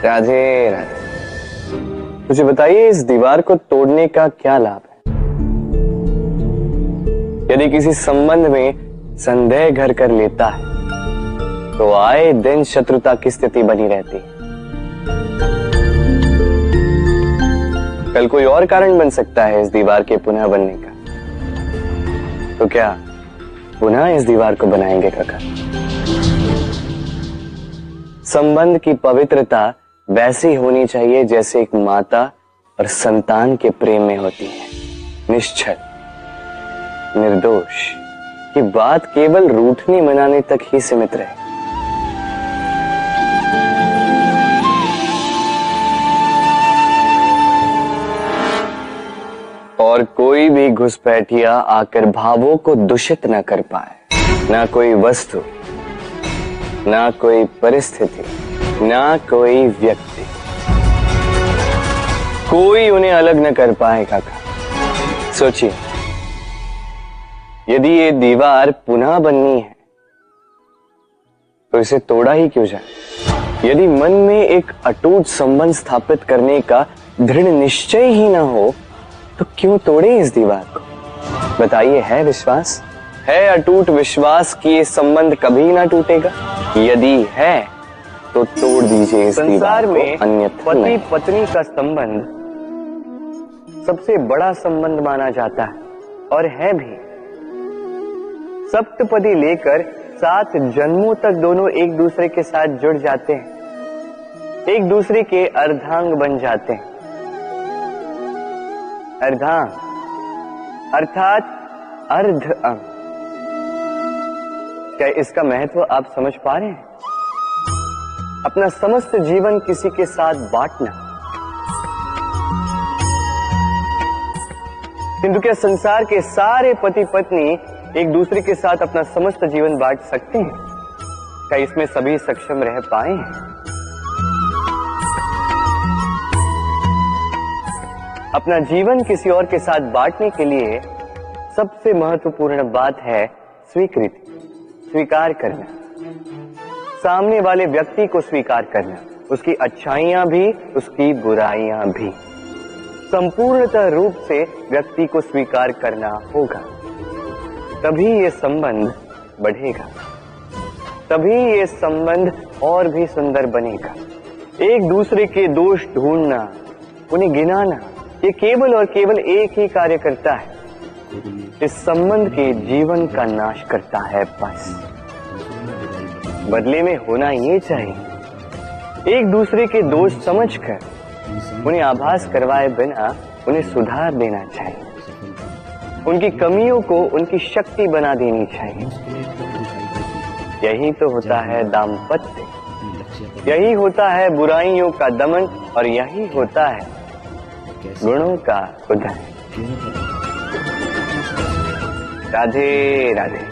राधे राधे। मुझे बताइए, इस दीवार को तोड़ने का क्या लाभ है? यदि किसी संबंध में संदेह घर कर लेता है तो आए दिन शत्रुता की स्थिति बनी रहती है। कल कोई और कारण बन सकता है इस दीवार के पुनः बनने का। तो क्या पुनः इस दीवार को बनाएंगे काका? संबंध की पवित्रता वैसी होनी चाहिए जैसे एक माता और संतान के प्रेम में होती है, निश्चल, निर्दोष, कि बात केवल रूठने मनाने तक ही सीमित रहे। और कोई भी घुसपैठिया आकर भावों को दूषित न कर पाए, ना कोई वस्तु, ना कोई परिस्थिति, ना कोई व्यक्ति, कोई उन्हें अलग न कर पाए काका। सोचिए, यदि ये दीवार पुनः बननी है तो इसे तोड़ा ही क्यों जाए? यदि मन में एक अटूट संबंध स्थापित करने का दृढ़ निश्चय ही ना हो तो क्यों तोड़े इस दीवार को? बताइए, है विश्वास, है अटूट विश्वास कि ये संबंध कभी ना टूटेगा? यदि है तो तोड़ दीजिए इस दीवार में, अन्यथा पति पत्नी का संबंध सबसे बड़ा संबंध माना जाता है और है भी। सप्तपदी लेकर 7 जन्मों तक दोनों एक दूसरे के साथ जुड़ जाते हैं, एक दूसरे के अर्धांग बन जाते हैं। अर्धांग अर्थात अर्ध अंग। क्या इसका महत्व आप समझ पा रहे हैं? अपना समस्त जीवन किसी के साथ बांटना। किंतु क्या संसार के सारे पति पत्नी एक दूसरे के साथ अपना समस्त जीवन बांट सकते हैं? क्या इसमें सभी सक्षम रह पाए हैं? अपना जीवन किसी और के साथ बांटने के लिए सबसे महत्वपूर्ण बात है स्वीकृति, स्वीकार करना, सामने वाले व्यक्ति को स्वीकार करना, उसकी अच्छाइयां भी, उसकी बुराइयां भी। संपूर्णतः रूप से व्यक्ति को स्वीकार करना होगा, तभी ये संबंध बढ़ेगा, तभी ये संबंध और भी सुंदर बनेगा। एक दूसरे के दोष ढूंढना, उन्हें गिनाना, ये केवल और केवल एक ही कार्य करता है, इस संबंध के जीवन का नाश करता है। बस बदले में होना ये चाहिए, एक दूसरे के दोष समझकर उन्हें आभास करवाए बिना उन्हें सुधार देना चाहिए, उनकी कमियों को उनकी शक्ति बना देनी चाहिए। यही तो होता है दाम्पत्य, यही होता है बुराइयों का दमन, और यही होता है गुणों का उदय। राधे राधे।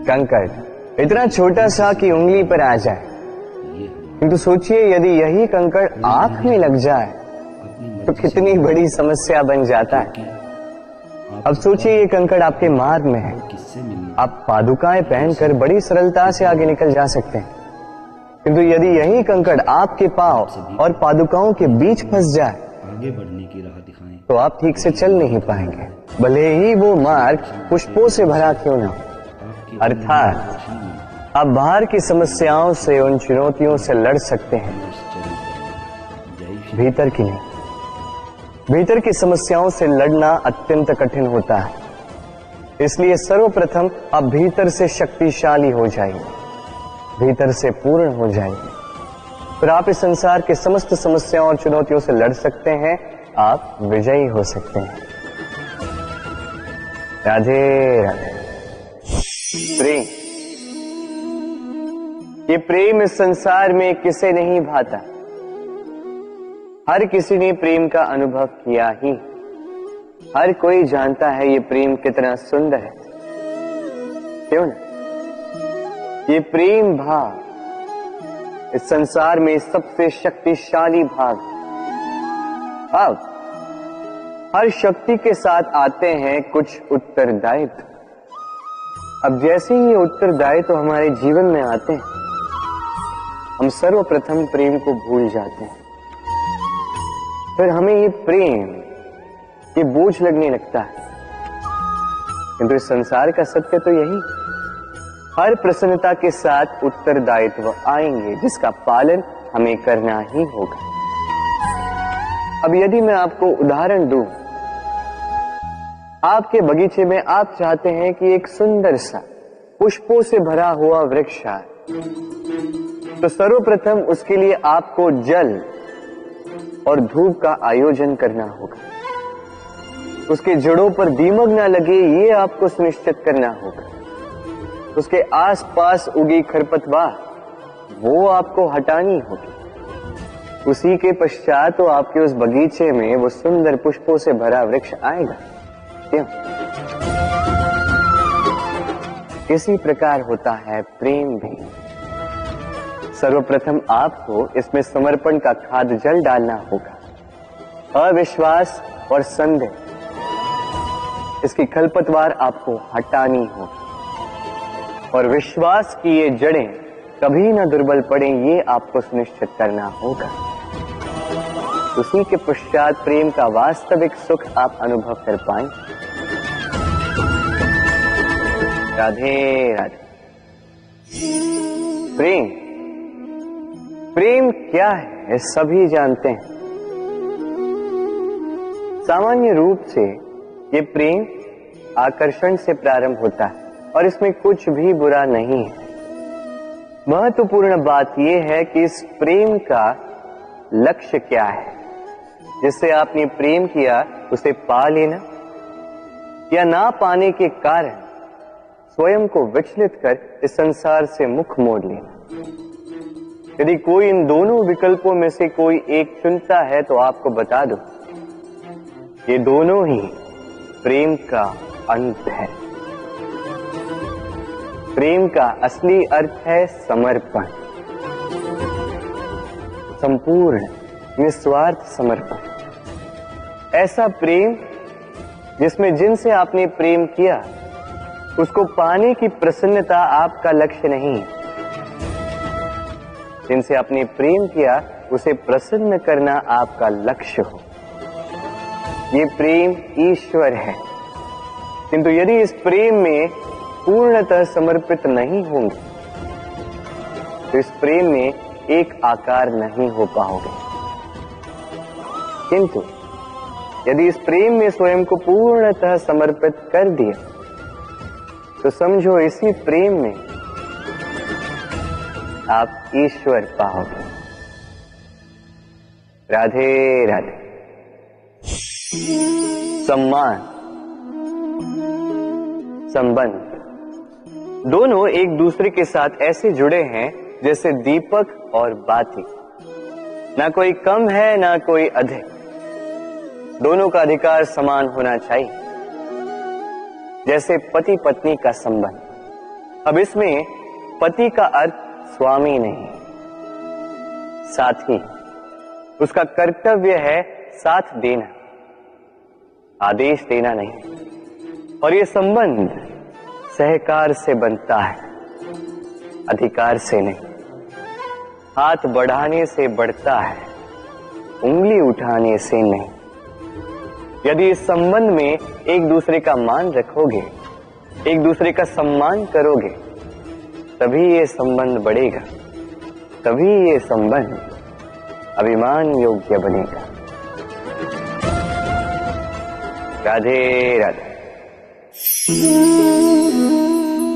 कंकड़ इतना छोटा सा कि उंगली पर आ जाए, किंतु सोचिए यदि यही कंकड़ आंख में लग जाए तो कितनी बड़ी समस्या बन जाता है। अब सोचिए ये कंकड़ आपके मार्ग में है, आप पादुकाएं पहनकर बड़ी सरलता से आगे निकल जा सकते हैं, किंतु यदि यही कंकड़ आपके पांव और पादुकाओं के बीच फंस जाए आगे बढ़ने की राह दिखाएं तो आप ठीक से चल नहीं पाएंगे, भले ही वो मार्ग पुष्पों से भरा क्यों ना। अर्थात आप बाहर की समस्याओं से, उन चुनौतियों से लड़ सकते हैं, भीतर की नहीं। भीतर की समस्याओं से लड़ना अत्यंत कठिन होता है, इसलिए सर्वप्रथम आप भीतर से शक्तिशाली हो जाइए, भीतर से पूर्ण हो जाइए, फिर आप इस संसार के समस्त समस्याओं और चुनौतियों से लड़ सकते हैं, आप विजयी हो सकते हैं। राधे राधे। प्रेम, ये प्रेम इस संसार में किसे नहीं भाता, हर किसी ने प्रेम का अनुभव किया ही, हर कोई जानता है ये प्रेम कितना सुंदर है, क्यों ना? ये प्रेम भाव इस संसार में सबसे शक्तिशाली भाव। अब हर शक्ति के साथ आते हैं कुछ उत्तरदायित्व। अब जैसे ही ये उत्तरदायित्व तो हमारे जीवन में आते हैं, हम सर्वप्रथम प्रेम को भूल जाते हैं। फिर हमें ये प्रेम, ये बोझ लगने लगता है। किंतु इस संसार का सत्य तो यही, हर प्रसन्नता के साथ उत्तरदायित्व आएंगे जिसका पालन हमें करना ही होगा। अब यदि मैं आपको उदाहरण दूं, आपके बगीचे में आप चाहते हैं कि एक सुंदर सा पुष्पों से भरा हुआ वृक्ष आए, तो सर्वप्रथम उसके लिए आपको जल और धूप का आयोजन करना होगा। उसके जड़ों पर दीमक ना लगे, ये आपको सुनिश्चित करना होगा। उसके आसपास उगी खरपतवार, वो आपको हटानी होगी। उसी के पश्चात तो आपके उस बगीचे में वो सुंदर पुष्पों से भरा वृक्ष आएगा। क्यों? इसी प्रकार होता है प्रेम भी। सर्वप्रथम आपको इसमें समर्पण का खाद जल डालना होगा। अविश्वास और संदेह, इसकी खरपतवार आपको हटानी होगी और विश्वास की ये जड़ें कभी ना दुर्बल पड़े, ये आपको सुनिश्चित करना होगा। उसी के पश्चात प्रेम का वास्तविक सुख आप अनुभव कर पाएंगे। राधे राधे। प्रेम, प्रेम क्या है सभी जानते हैं। सामान्य रूप से ये प्रेम आकर्षण से प्रारंभ होता है और इसमें कुछ भी बुरा नहीं है। महत्वपूर्ण बात यह है कि इस प्रेम का लक्ष्य क्या है। जिससे आपने प्रेम किया उसे पा लेना या ना पाने के कारण स्वयं को विचलित कर इस संसार से मुख मोड़ लेना। यदि कोई इन दोनों विकल्पों में से कोई एक चुनता है तो आपको बता दो, ये दोनों ही प्रेम का अंत है। प्रेम का असली अर्थ है समर्पण, संपूर्ण निस्वार्थ समर्पण। ऐसा प्रेम जिसमें जिनसे आपने प्रेम किया उसको पाने की प्रसन्नता आपका लक्ष्य नहीं है। जिनसे आपने प्रेम किया उसे प्रसन्न करना आपका लक्ष्य हो। ये प्रेम ईश्वर है। किंतु यदि इस प्रेम में पूर्णतः समर्पित नहीं होंगे तो इस प्रेम में एक आकार नहीं हो पाओगे। किंतु यदि इस प्रेम में स्वयं को पूर्णतः समर्पित कर दिया तो समझो इसी प्रेम में आप ईश्वर पाओगे। राधे राधे। सम्मान, संबंध दोनों एक दूसरे के साथ ऐसे जुड़े हैं जैसे दीपक और बाती। ना कोई कम है ना कोई अधिक, दोनों का अधिकार समान होना चाहिए। जैसे पति पत्नी का संबंध। अब इसमें पति का अर्थ स्वामी नहीं, साथी। उसका कर्तव्य है साथ देना, आदेश देना नहीं। और ये संबंध सहकार से बनता है, अधिकार से नहीं। हाथ बढ़ाने से बढ़ता है, उंगली उठाने से नहीं। यदि इस संबंध में एक दूसरे का मान रखोगे, एक दूसरे का सम्मान करोगे, तभी ये संबंध बढ़ेगा, तभी ये संबंध अभिमान योग्य बनेगा। राधे राधे।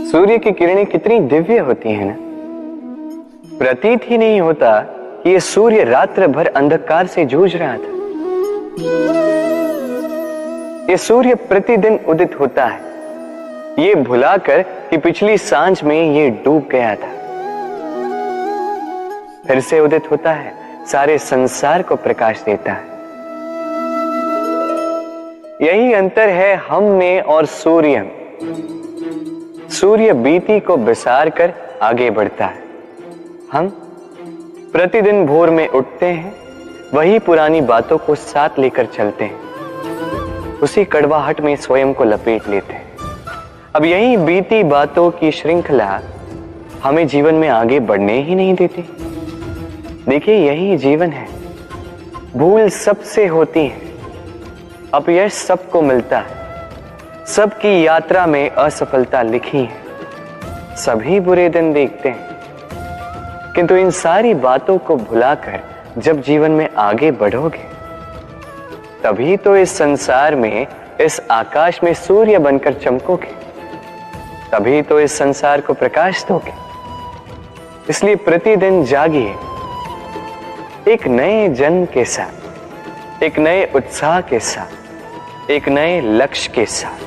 सूर्य की किरणें कितनी दिव्य होती हैं ना। प्रतीत ही नहीं होता कि ये सूर्य रात्र भर अंधकार से जूझ रहा था। ये सूर्य प्रतिदिन उदित होता है, ये भुलाकर कि पिछली सांझ में ये डूब गया था। फिर से उदित होता है, सारे संसार को प्रकाश देता है। यही अंतर है हम में और सूर्य में। सूर्य बीती को बिसार कर आगे बढ़ता है। हम प्रतिदिन भोर में उठते हैं, वही पुरानी बातों को साथ लेकर चलते हैं, उसी कड़वाहट में स्वयं को लपेट लेते हैं। अब यही बीती बातों की श्रृंखला हमें जीवन में आगे बढ़ने ही नहीं देती। देखिए, यही जीवन है। भूल सबसे होती है, अपयश सबको मिलता है, सबकी यात्रा में असफलता लिखी है, सभी बुरे दिन देखते हैं। किंतु इन सारी बातों को भुलाकर जब जीवन में आगे बढ़ोगे, तभी तो इस संसार में, इस आकाश में सूर्य बनकर चमकोगे, तभी तो इस संसार को प्रकाश दोगे। इसलिए प्रतिदिन जागिए, एक नए जन्म के साथ, एक नए उत्साह के साथ, एक नए लक्ष्य के साथ,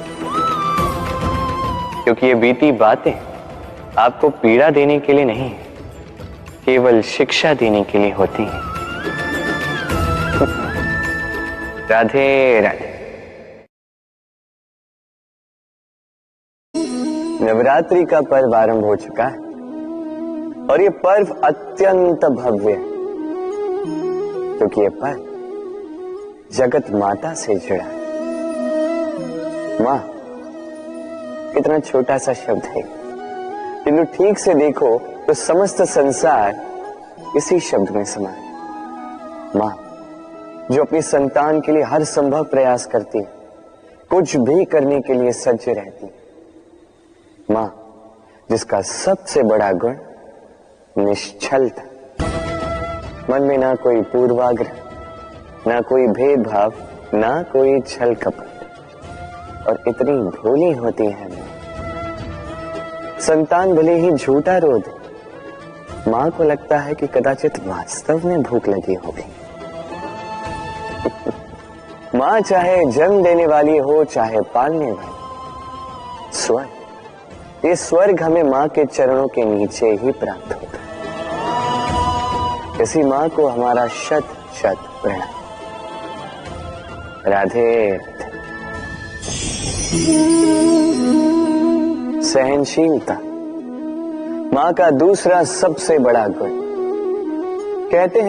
क्योंकि ये बीती बातें आपको पीड़ा देने के लिए नहीं, केवल शिक्षा देने के लिए होती हैं। राधे राधे। नवरात्रि का पर्व आरंभ हो चुका है और ये पर्व अत्यंत भव्य है, क्योंकि ये पर्व जगत माता से जुड़ा है। मां कितना छोटा सा शब्द है, किंतु ठीक से देखो तो समस्त संसार इसी शब्द में समा है। मां जो अपनी संतान के लिए हर संभव प्रयास करती है, कुछ भी करने के लिए सज्ज रहती है। मां जिसका सबसे बड़ा गुण निश्चलता, मन में ना कोई पूर्वाग्रह, ना कोई भेदभाव, ना कोई छल कपट, और इतनी भोली होती है मां। संतान भले ही झूठा रो दे, मां को लगता है कि कदाचित वास्तव में भूख लगी होगी। मां चाहे जन्म देने वाली हो, चाहे पालने वाली, स्वर्ग, ये स्वर्ग हमें मां के चरणों के नीचे ही प्राप्त होता है। इसी मां को हमारा शत शत प्रणाम। राधे। सहनशीलता मां का दूसरा सबसे बड़ा गुण। कहते हैं